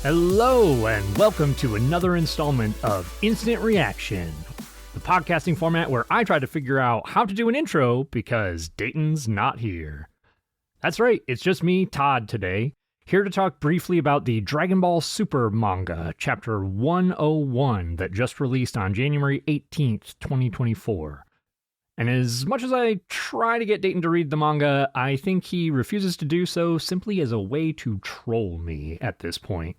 Hello, and welcome to another installment of Instant Reaction, the podcasting format where I try to figure out how to do an intro because Dayton's not here. That's right, it's just me, Todd, today, here to talk briefly about the Dragon Ball Super Manga Chapter 101 that just released on January 18th, 2024. And as much as I try to get Dayton to read the manga, I think he refuses to do so simply as a way to troll me at this point.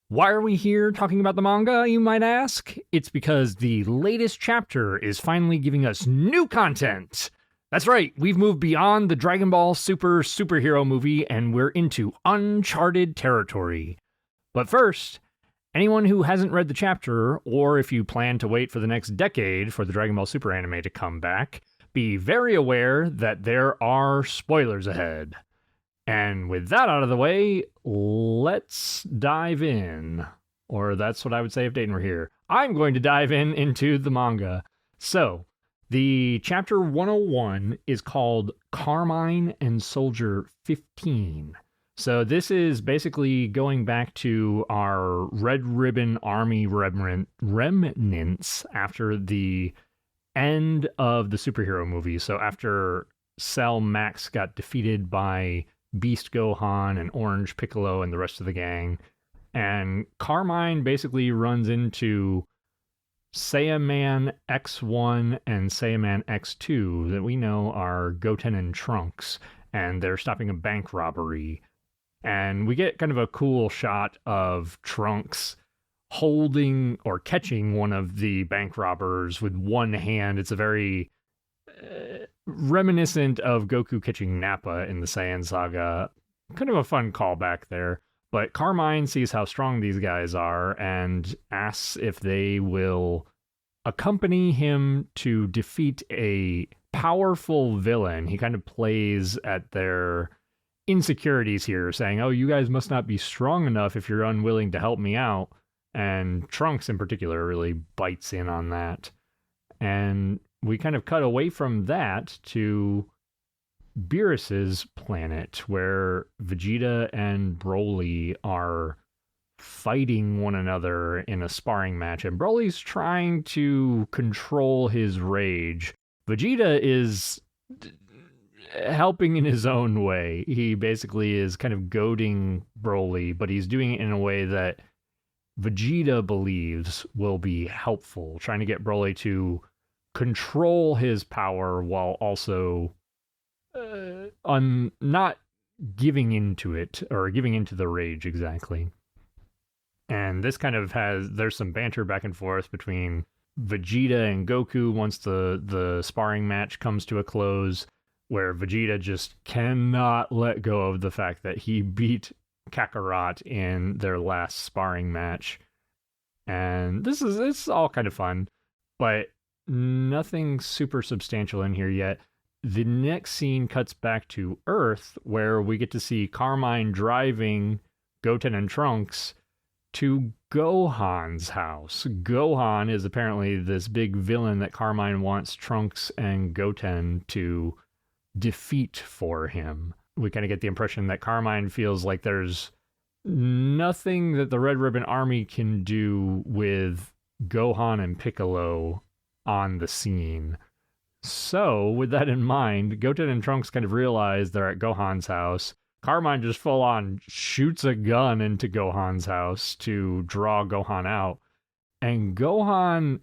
Why are we here talking about the manga, you might ask? It's because the latest chapter is finally giving us new content. That's right, we've moved beyond the Dragon Ball superhero movie and we're into uncharted territory. But first, anyone who hasn't read the chapter, or if you plan to wait for the next decade for the Dragon Ball Super anime to come back, be very aware that there are spoilers ahead. And with that out of the way, let's dive in. Or that's what I would say if Dayton were here. I'm going to dive into the manga. So, the chapter 101 is called Carmine and Soldier 15. So this is basically going back to our Red Ribbon Army remnants after the end of the superhero movie. So after Cell Max got defeated by Beast Gohan and Orange Piccolo and the rest of the gang. And Carmine basically runs into Saiyaman X1 and Saiyaman X2 that we know are Goten and Trunks, and they're stopping a bank robbery. And we get kind of a cool shot of Trunks holding or catching one of the bank robbers with one hand. It's a very reminiscent of Goku catching Nappa in the Saiyan saga. Kind of a fun callback there. But Carmine sees how strong these guys are and asks if they will accompany him to defeat a powerful villain. He kind of plays at their insecurities here, saying, oh, you guys must not be strong enough if you're unwilling to help me out. And Trunks in particular really bites in on that. And we kind of cut away from that to Beerus's planet, where Vegeta and Broly are fighting one another in a sparring match, and Broly's trying to control his rage. Vegeta is helping in his own way. He basically is kind of goading Broly, but he's doing it in a way that Vegeta believes will be helpful, trying to get Broly to control his power while also not giving into it, or giving into the rage exactly. And this kind of there's some banter back and forth between Vegeta and Goku once the sparring match comes to a close, where Vegeta just cannot let go of the fact that he beat Kakarot in their last sparring match. And it's all kind of fun, but nothing super substantial in here yet. The next scene cuts back to Earth, where we get to see Carmine driving Goten and Trunks to Gohan's house. Gohan is apparently this big villain that Carmine wants Trunks and Goten to defeat for him. We kind of get the impression that Carmine feels like there's nothing that the Red Ribbon Army can do with Gohan and Piccolo on the scene. So, with that in mind, Goten and Trunks kind of realize they're at Gohan's house. Carmine just full on shoots a gun into Gohan's house to draw Gohan out. And Gohan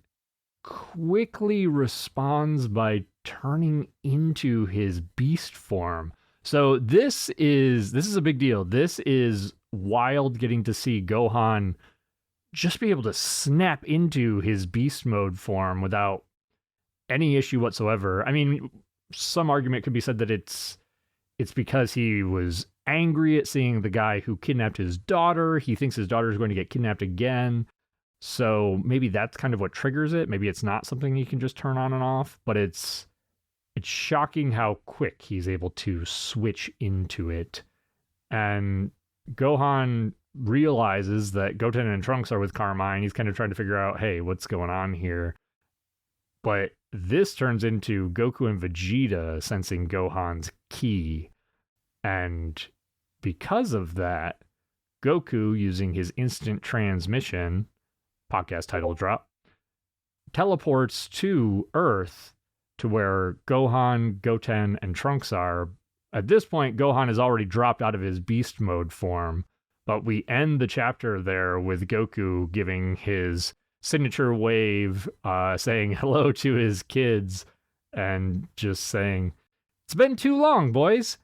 quickly responds by turning into his beast form. So this is a big deal. This is wild, getting to see Gohan just be able to snap into his beast mode form without any issue whatsoever. I mean, some argument could be said that it's because he was angry at seeing the guy who kidnapped his daughter. He thinks his daughter is going to get kidnapped again. So maybe that's kind of what triggers it. Maybe it's not something he can just turn on and off, but it's shocking how quick he's able to switch into it. And Gohan realizes that Goten and Trunks are with Carmine. He's kind of trying to figure out, hey, what's going on here? But this turns into Goku and Vegeta sensing Gohan's ki. And because of that, Goku, using his instant transmission, podcast title drop, teleports to Earth to where Gohan, Goten, and Trunks are. At this point, Gohan has already dropped out of his beast mode form, but we end the chapter there with Goku giving his signature wave, saying hello to his kids, and just saying, "It's been too long, boys."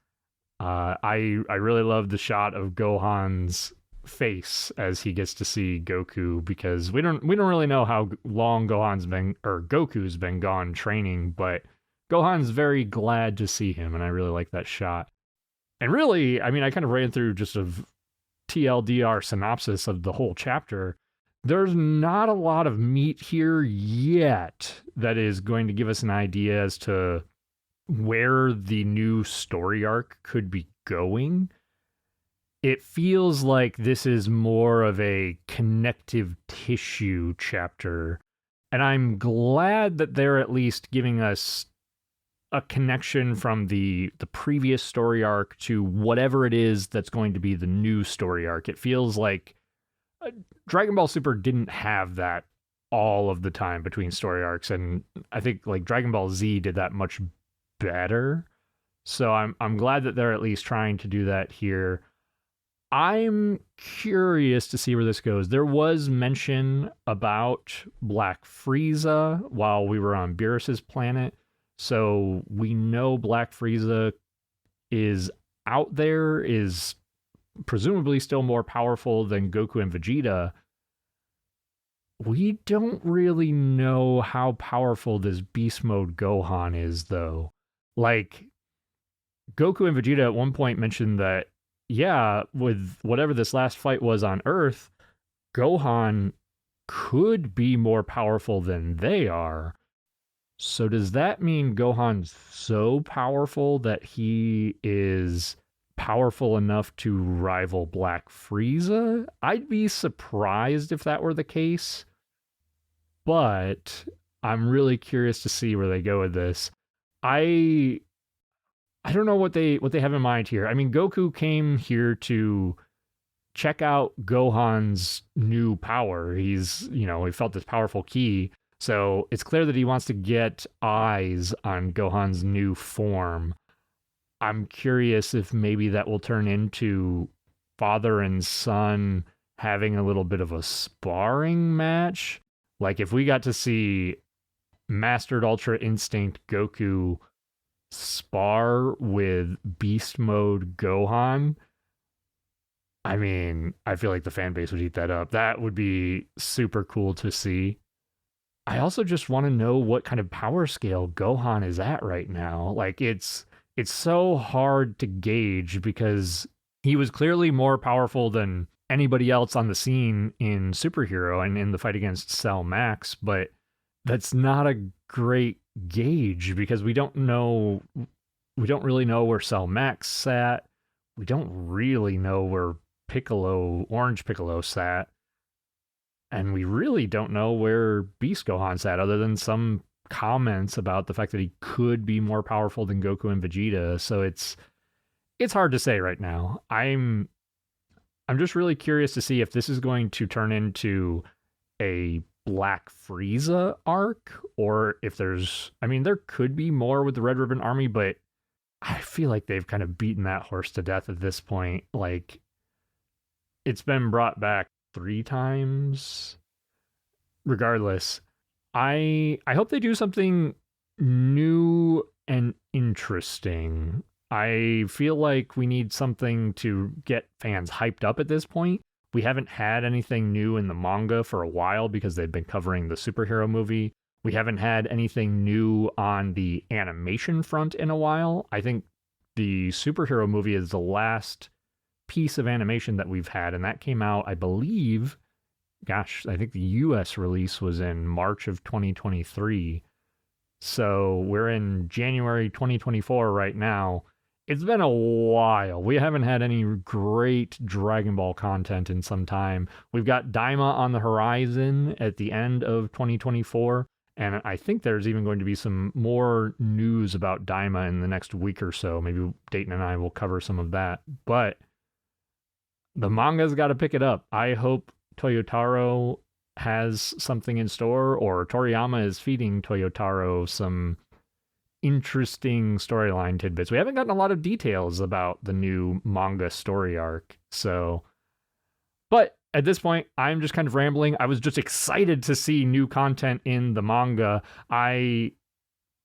I really love the shot of Gohan's face as he gets to see Goku, because we don't really know how long Goku's been gone training, but Gohan's very glad to see him, and I really like that shot. And really, I mean, I kind of ran through just a TLDR synopsis of the whole chapter. There's not a lot of meat here yet that is going to give us an idea as to where the new story arc could be going. It feels like this is more of a connective tissue chapter, and I'm glad that they're at least giving us a connection from the previous story arc to whatever it is that's going to be the new story arc. It feels like Dragon Ball Super didn't have that all of the time between story arcs, and I think like Dragon Ball Z did that much better. So I'm glad that they're at least trying to do that here. I'm curious to see where this goes. There was mention about Black Frieza while we were on Beerus's planet, so we know Black Frieza is out there, is presumably still more powerful than Goku and Vegeta. We don't really know how powerful this Beast Mode Gohan is, though. Like, Goku and Vegeta at one point mentioned that, yeah, with whatever this last fight was on Earth, Gohan could be more powerful than they are. So does that mean Gohan's so powerful that he is powerful enough to rival Black Frieza? I'd be surprised if that were the case, but I'm really curious to see where they go with this. I don't know what they have in mind here. I mean, Goku came here to check out Gohan's new power. He's, he felt this powerful ki. So it's clear that he wants to get eyes on Gohan's new form. I'm curious if maybe that will turn into father and son having a little bit of a sparring match. Like if we got to see Mastered Ultra Instinct Goku spar with Beast Mode Gohan, I mean, I feel like the fan base would eat that up. That would be super cool to see. I also just want to know what kind of power scale Gohan is at right now. Like it's so hard to gauge because he was clearly more powerful than anybody else on the scene in Superhero and in the fight against Cell Max, but that's not a great gauge because we don't really know where Cell Max sat. We don't really know where Orange Piccolo sat. And we really don't know where Beast Gohan sat other than some comments about the fact that he could be more powerful than Goku and Vegeta. So it's hard to say right now. I'm just really curious to see if this is going to turn into a Black Frieza arc, or if there could be more with the Red Ribbon Army, but I feel like they've kind of beaten that horse to death at this point. Like, it's been brought back 3 times. Regardless, I hope they do something new and interesting. I feel like we need something to get fans hyped up at this point. We haven't had anything new in the manga for a while because they've been covering the superhero movie. We haven't had anything new on the animation front in a while. I think the superhero movie is the last piece of animation that we've had, and that came out, I believe, I think the US release was in March of 2023. So we're in January 2024 right now. It's been a while. We haven't had any great Dragon Ball content in some time. We've got Daima on the horizon at the end of 2024, and I think there's even going to be some more news about Daima in the next week or so. Maybe Dayton and I will cover some of that. But the manga's got to pick it up. I hope Toyotaro has something in store, or Toriyama is feeding Toyotaro some interesting storyline tidbits. We haven't gotten a lot of details about the new manga story arc, so... But at this point, I'm just kind of rambling. I was just excited to see new content in the manga. I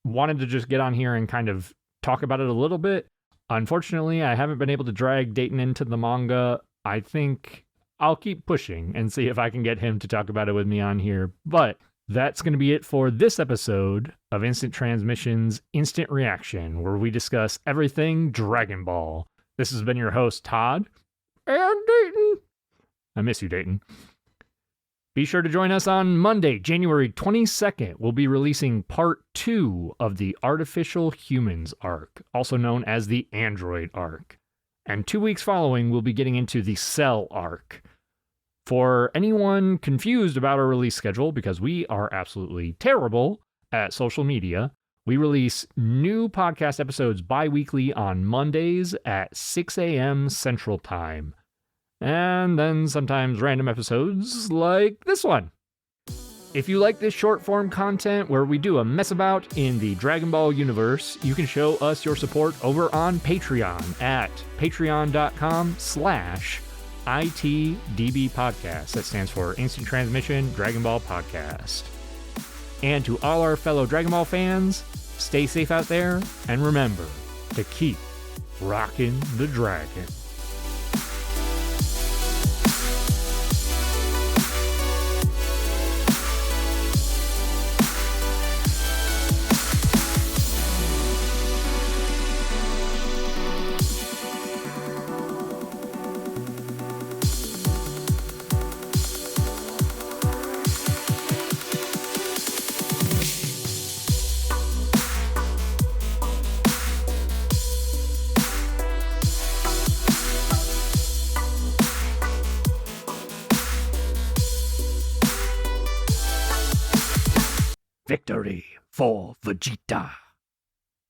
wanted to just get on here and kind of talk about it a little bit. Unfortunately, I haven't been able to drag Dayton into the manga. I think I'll keep pushing and see if I can get him to talk about it with me on here. But that's going to be it for this episode of Instant Transmission's Instant Reaction, where we discuss everything Dragon Ball. This has been your host, Todd, and Dayton. I miss you, Dayton. Be sure to join us on Monday, January 22nd. We'll be releasing part 2 of the Artificial Humans arc, also known as the Android arc. And 2 weeks following, we'll be getting into the Cell arc. For anyone confused about our release schedule, because we are absolutely terrible at social media, we release new podcast episodes bi-weekly on Mondays at 6 a.m. Central Time. And then sometimes random episodes like this one. If you like this short form content where we do a mess about in the Dragon Ball universe, you can show us your support over on Patreon at patreon.com/ITDB Podcast. That stands for Instant Transmission Dragon Ball Podcast. And to all our fellow Dragon Ball fans, stay safe out there, and remember to keep rocking the dragon. Victory for Vegeta!